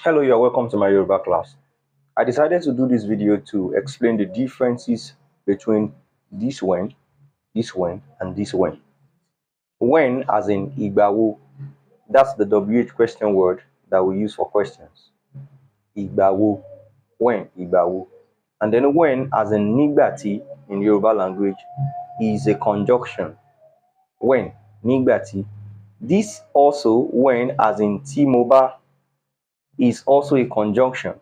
Hello, you're welcome to my Yoruba class. I decided to do this video to explain the differences between this when, and this when. When, as in Igbawo, that's the WH question word that we use for questions. Igbawo, when, Igbawo. And then when, as in Nigbati in Yoruba language, is a conjunction. When, Nigbati. This also, when, as in Timoba, is also a conjunction.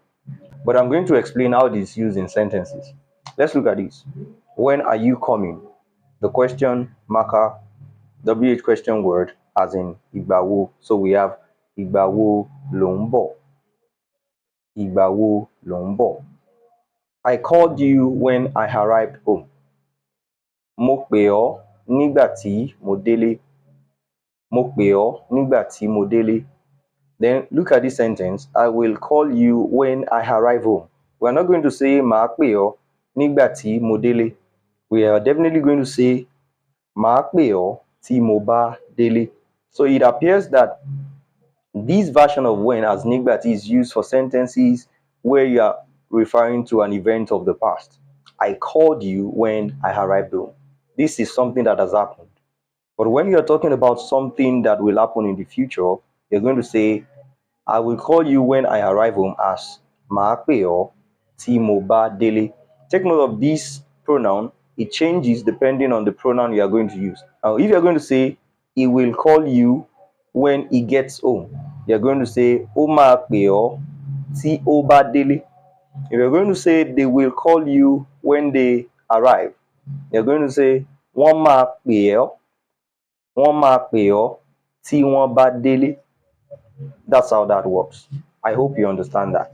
But I'm going to explain how this is used in sentences. Let's look at this. When are you coming? The question marker, WH question word, as in Igbawo. So we have Igbawo Lombo. Igbawo Lombo. I called you when I arrived home. Mo pè ọ́ nígbà tí mo délé. Mo pè ọ́ nígbà tí mo délé. Then look at this sentence. I will call you when I arrive home. We are not going to say màá pè ọ́ nígbà tí mo délé. We are definitely going to say màá pè ọ́ tí mo bá délé. So it appears that this version of when as nígbàtí is used for sentences where you are referring to an event of the past. I called you when I arrived home. This is something that has happened. But when you're talking about something that will happen in the future, you're going to say, I will call you when I arrive home as màá pè ọ́ tí mo bá délé. Take note of this pronoun. It changes depending on the pronoun you are going to use. Now, if you're going to say, he will call you when he gets home, you're going to say, ó máa pè ọ́ tí ó bá délé. If you're going to say, they will call you when they arrive, you're going to say, wọ́n máa pè ọ́ tí wọ́n bá délé. That's how that works. I hope you understand that.